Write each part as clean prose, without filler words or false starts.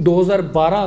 2012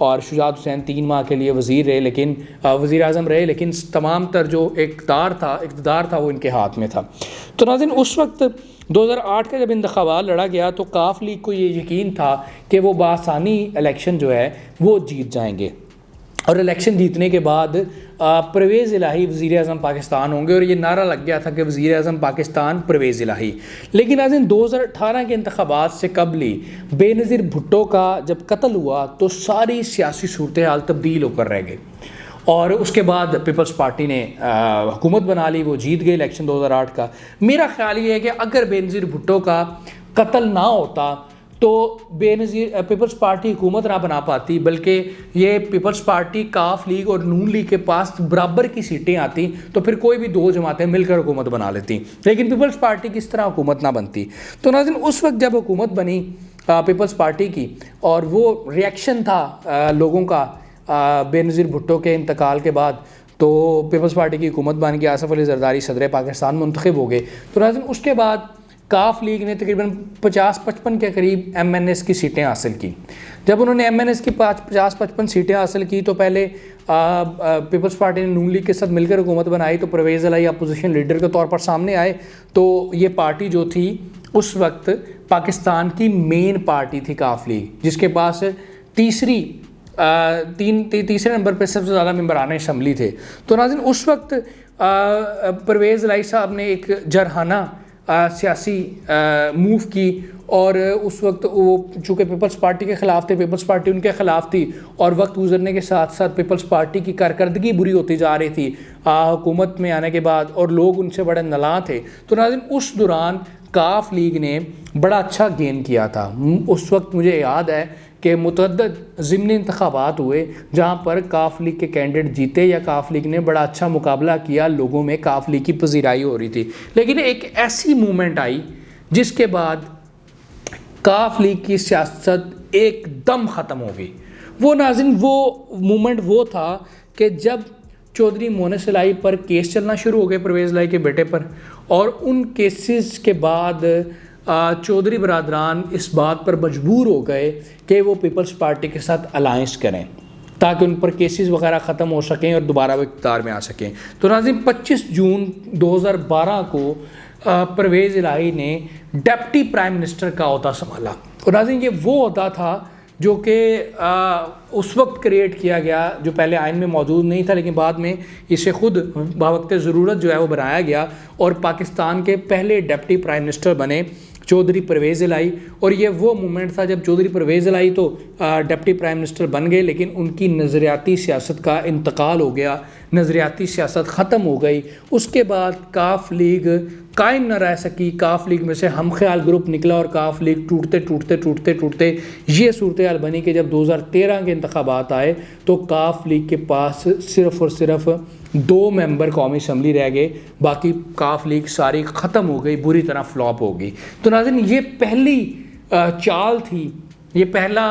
اور شجاعت حسین 3 ماہ کے لیے وزیر رہے، لیکن وزیر اعظم رہے، لیکن تمام تر جو اقتدار تھا وہ ان کے ہاتھ میں تھا۔ تو ناظرین اس وقت 2008 کا جب انتخابات لڑا گیا تو کاف لیگ کو یہ یقین تھا کہ وہ بآسانی الیکشن جو ہے وہ جیت جائیں گے، اور الیکشن جیتنے کے بعد پرویز الہی وزیر اعظم پاکستان ہوں گے، اور یہ نعرہ لگ گیا تھا کہ وزیر اعظم پاکستان پرویز الہی۔ لیکن ناظرین 2018 کے انتخابات سے قبل ہی بے نظیر بھٹو کا جب قتل ہوا تو ساری سیاسی صورتحال تبدیل ہو کر رہ گئی، اور اس کے بعد پیپلز پارٹی نے حکومت بنا لی، وہ جیت گئی الیکشن 2008 کا۔ میرا خیال یہ ہے کہ اگر بے نظیر بھٹو کا قتل نہ ہوتا تو بے نظیر پیپلز پارٹی حکومت نہ بنا پاتی، بلکہ یہ پیپلز پارٹی، کاف لیگ اور نون لیگ کے پاس برابر کی سیٹیں آتی تو پھر کوئی بھی 2 جماعتیں مل کر حکومت بنا لیتی، لیکن پیپلز پارٹی کس طرح حکومت نہ بنتی۔ تو ناظرین اس وقت جب حکومت بنی پیپلز پارٹی کی، اور وہ ریئیکشن تھا لوگوں کا بے نظیر بھٹو کے انتقال کے بعد، تو پیپلز پارٹی کی حکومت بن گئی، آصف علی زرداری صدر پاکستان منتخب ہو گئے۔ تو ناظرین اس کے بعد کاف لیگ نے تقریباً 50-55 کے قریب ایم این ایس کی سیٹیں حاصل کی۔ جب انہوں نے ایم این ایس کی 50-55 سیٹیں حاصل کی تو پہلے پیپلز پارٹی نے نون لیگ کے ساتھ مل کر حکومت بنائی، تو پرویز الہی اپوزیشن لیڈر کے طور پر سامنے آئے۔ تو یہ پارٹی جو تھی اس وقت پاکستان کی مین پارٹی تھی کاف لیگ، جس کے پاس تیسرے نمبر پہ سب سے زیادہ ممبران اسمبلی تھے۔ تو ناظرین اس وقت پرویز الہی صاحب نے ایک جرحانہ سیاسی موو کی، اور اس وقت وہ چونکہ پیپلز پارٹی کے خلاف تھے، پیپلز پارٹی ان کے خلاف تھی، اور وقت گزرنے کے ساتھ ساتھ پیپلز پارٹی کی کارکردگی بری ہوتی جا رہی تھی حکومت میں آنے کے بعد، اور لوگ ان سے بڑے نالاں تھے۔ تو ناظرین اس دوران کاف لیگ نے بڑا اچھا گین کیا تھا۔ اس وقت مجھے یاد ہے کہ متعدد ضمنی انتخابات ہوئے جہاں پر کاف لیگ کے کینڈیڈیٹ جیتے، یا کاف لیگ نے بڑا اچھا مقابلہ کیا، لوگوں میں کاف لیگ کی پذیرائی ہو رہی تھی۔ لیکن ایک ایسی مومنٹ آئی جس کے بعد کاف لیگ کی سیاست ایک دم ختم ہو گئی۔ وہ ناظرین وہ مومنٹ وہ تھا کہ جب چودھری مونس الہی پر کیس چلنا شروع ہو گئے، پرویز الہی کے بیٹے پر، اور ان کیسز کے بعد چودھری برادران اس بات پر مجبور ہو گئے کہ وہ پیپلز پارٹی کے ساتھ الائنس کریں تاکہ ان پر کیسز وغیرہ ختم ہو سکیں اور دوبارہ وہ اقتدار میں آ سکیں۔ تو ناظرین 25 جون 2012 کو پرویز الہی نے ڈپٹی پرائم منسٹر کا عہدہ سنبھالا، اور ناظرین یہ وہ عہدہ تھا جو کہ اس وقت کریٹ کیا گیا، جو پہلے آئین میں موجود نہیں تھا، لیکن بعد میں اسے خود بوقت ضرورت جو ہے وہ بنایا گیا، اور پاکستان کے پہلے ڈپٹی پرائم منسٹر بنے چودھری پرویز الہی۔ اور یہ وہ مومنٹ تھا جب چودھری پرویز الہی تو ڈپٹی پرائم منسٹر بن گئے، لیکن ان کی نظریاتی سیاست کا انتقال ہو گیا، نظریاتی سیاست ختم ہو گئی۔ اس کے بعد کاف لیگ قائم نہ رہ سکی، کاف لیگ میں سے ہم خیال گروپ نکلا، اور کاف لیگ ٹوٹتے یہ صورتحال بنی کہ جب 2013 کے انتخابات آئے تو کاف لیگ کے پاس صرف اور صرف 2 ممبر قومی اسمبلی رہ گئے، باقی کاف لیگ ساری ختم ہو گئی، بری طرح فلاپ ہو گئی۔ تو ناظرین یہ پہلی چال تھی، یہ پہلا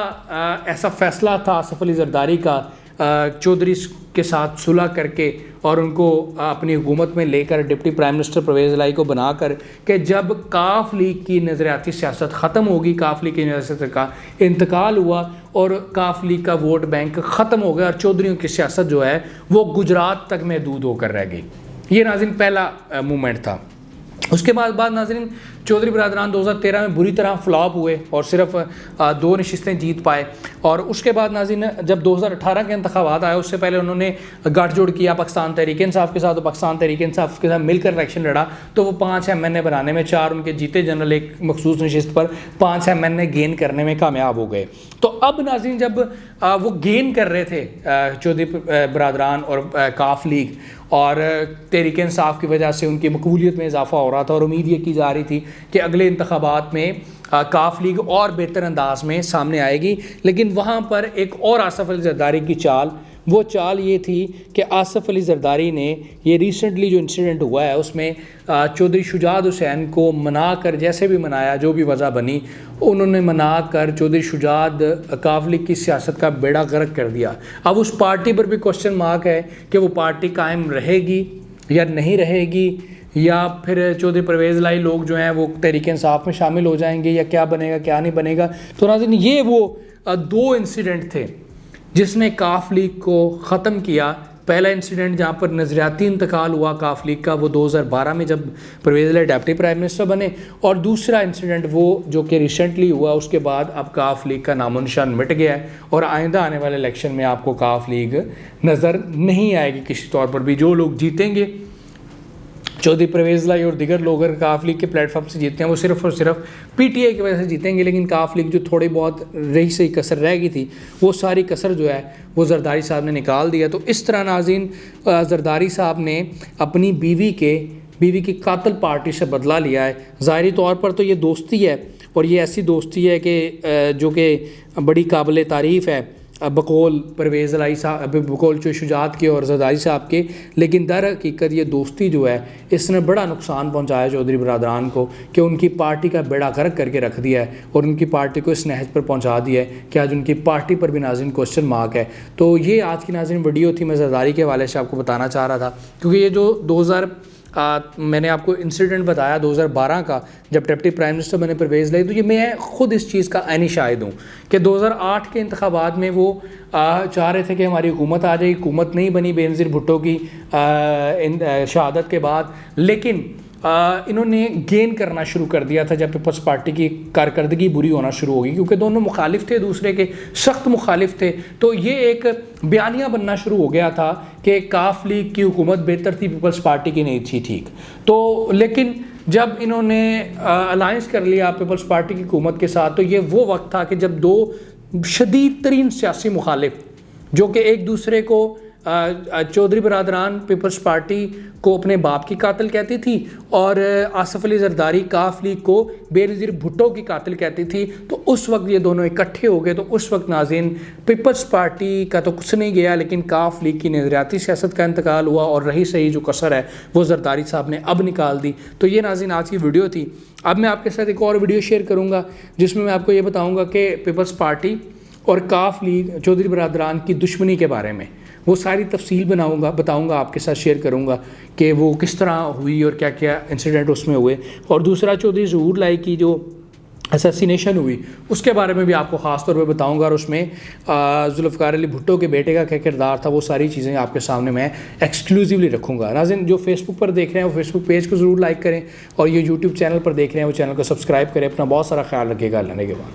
ایسا فیصلہ تھا آصف علی زرداری کا چودھری کے ساتھ صلح کر کے اور ان کو اپنی حکومت میں لے کر ڈپٹی پرائم منسٹر پرویز الہی کو بنا کر، کہ جب کاف لیگ کی نظریاتی سیاست ختم ہوگی، کاف لیگ کی نظریات کا انتقال ہوا اور کاف لیگ کا ووٹ بینک ختم ہو گیا، اور چودھریوں کی سیاست جو ہے وہ گجرات تک محدود ہو کر رہ گئی۔ یہ ناظرین پہلا مومنٹ تھا۔ اس کے بعد ناظرین چودھری برادران 2013 میں بری طرح فلاپ ہوئے اور صرف 2 نشستیں جیت پائے، اور اس کے بعد ناظرین جب 2018 کے انتخابات آئے اس سے پہلے انہوں نے گٹھ جوڑ کیا پاکستان تحریک انصاف کے ساتھ، تو پاکستان تحریک انصاف کے ساتھ مل کر الیکشن لڑا، تو وہ 5 ایم این اے بنانے میں 4 ان کے جیتے جنرل ایک مخصوص نشست پر 5 ایم این اے گین کرنے میں کامیاب ہو گئے۔ تو اب ناظرین جب وہ گین کر رہے تھے چودھری برادران اور کاف لیگ، اور تحریک انصاف کی وجہ سے ان کی مقبولیت میں اضافہ ہو رہا تھا، اور امید یہ کی جا رہی تھی کہ اگلے انتخابات میں کاف لیگ اور بہتر انداز میں سامنے آئے گی، لیکن وہاں پر ایک اور آصف علی زرداری کی چال، وہ چال یہ تھی کہ آصف علی زرداری نے یہ ریسنٹلی جو انسیڈنٹ ہوا ہے اس میں چودھری شجاعت حسین کو منا کر، جیسے بھی منایا جو بھی وجہ بنی، انہوں نے منا کر چودھری شجاعت کاف لیگ کی سیاست کا بیڑا غرق کر دیا۔ اب اس پارٹی پر بھی کوشچن مارک ہے کہ وہ پارٹی قائم رہے گی یا نہیں رہے گی، یا پھر چودھری پرویز الہی لوگ جو ہیں وہ تحریک انصاف میں شامل ہو جائیں گے، یا کیا بنے گا کیا نہیں بنے گا۔ تو ناظرین یہ وہ 2 انسیڈنٹ تھے جس نے کاف لیگ کو ختم کیا۔ پہلا انسیڈنٹ جہاں پر نظریاتی انتقال ہوا کاف لیگ کا وہ 2012 میں جب پرویز الہی ڈپٹی پرائم منسٹر بنے، اور دوسرا انسیڈنٹ وہ جو کہ ریسنٹلی ہوا، اس کے بعد اب کاف لیگ کا نام و نشان مٹ گیا ہے، اور آئندہ آنے والے الیکشن میں آپ کو کاف لیگ نظر نہیں آئے گی کسی طور پر بھی۔ جو لوگ جیتیں گے، چودھری پرویز الہی اور دیگر لوگ اگر کاف لیگ کے پلیٹ فارم سے جیتے ہیں وہ صرف اور صرف پی ٹی آئی کی وجہ سے جیتیں گے، لیکن کاف لیگ جو تھوڑی بہت رہی سہی کسر رہ گئی تھی وہ ساری کسر جو ہے وہ زرداری صاحب نے نکال دیا۔ تو اس طرح ناظرین زرداری صاحب نے اپنی بیوی کی قاتل پارٹی سے بدلہ لیا ہے۔ ظاہری طور پر تو یہ دوستی ہے، اور یہ ایسی دوستی ہے کہ جو کہ بڑی قابل تعریف ہے بقول پرویز الہی صاحب، بقول شجاعت کے اور زرداری صاحب کے، لیکن در حقیقت یہ دوستی جو ہے اس نے بڑا نقصان پہنچایا چودھری برادران کو، کہ ان کی پارٹی کا بیڑا غرق کر کے رکھ دیا ہے، اور ان کی پارٹی کو اس نہج پر پہنچا دیا ہے کہ آج ان کی پارٹی پر بھی ناظرین کوسچن مارک ہے۔ تو یہ آج کی ناظرین ویڈیو تھی، میں زرداری کے حوالے سے آپ کو بتانا چاہ رہا تھا، کیونکہ یہ جو میں نے آپ کو انسیڈنٹ بتایا 2012 کا جب ڈپٹی پرائم منسٹر بنے پرویز الہی، تو یہ میں خود اس چیز کا عینی شاہد ہوں کہ 2008 کے انتخابات میں وہ چاہ رہے تھے کہ ہماری حکومت آ جائے، حکومت نہیں بنی بے نظیر بھٹو کی شہادت کے بعد، لیکن انہوں نے گین کرنا شروع کر دیا تھا جب پیپلز پارٹی کی کارکردگی بری ہونا شروع ہوگی، کیونکہ دونوں مخالف تھے، دوسرے کے سخت مخالف تھے، تو یہ ایک بیانیہ بننا شروع ہو گیا تھا کہ کاف لیگ کی حکومت بہتر تھی، پیپلز پارٹی کی نہیں تھی ٹھیک۔ تو لیکن جب انہوں نے الائنس کر لیا پیپلز پارٹی کی حکومت کے ساتھ، تو یہ وہ وقت تھا کہ جب دو شدید ترین سیاسی مخالف جو کہ ایک دوسرے کو چودھری برادران پیپلز پارٹی کو اپنے باپ کی قاتل کہتی تھی، اور آصف علی زرداری کاف لیگ کو بے نظیر بھٹو کی قاتل کہتی تھی، تو اس وقت یہ دونوں اکٹھے ہو گئے۔ تو اس وقت ناظرین پیپلز پارٹی کا تو کچھ نہیں گیا، لیکن کاف لیگ کی نظریاتی سیاست کا انتقال ہوا، اور رہی صحیح جو کسر ہے وہ زرداری صاحب نے اب نکال دی۔ تو یہ ناظرین آج کی ویڈیو تھی۔ اب میں آپ کے ساتھ ایک اور ویڈیو شیئر کروں گا جس میں آپ کو یہ بتاؤں گا کہ پیپلز پارٹی اور کاف لیگ چودھری برادران کی دشمنی کے بارے میں وہ ساری تفصیل بتاؤں گا، آپ کے ساتھ شیئر کروں گا کہ وہ کس طرح ہوئی اور کیا کیا انسیڈنٹ اس میں ہوئے، اور دوسرا چودھری ظہور الہی کی جو اسیسینیشن ہوئی اس کے بارے میں بھی آپ کو خاص طور پہ بتاؤں گا، اور اس میں ذوالفقار علی بھٹو کے بیٹے کا کیا کردار تھا، وہ ساری چیزیں آپ کے سامنے میں ایکسکلوزیولی رکھوں گا۔ ناظرین جو فیس بک پر دیکھ رہے ہیں وہ فیس بک پیج کو ضرور لائک کریں، اور یہ یوٹیوب چینل پر دیکھ رہے ہیں وہ چینل کو سبسکرائب کریں۔ اپنا بہت سارا خیال رکھیے گا، اللہ نے کے بعد۔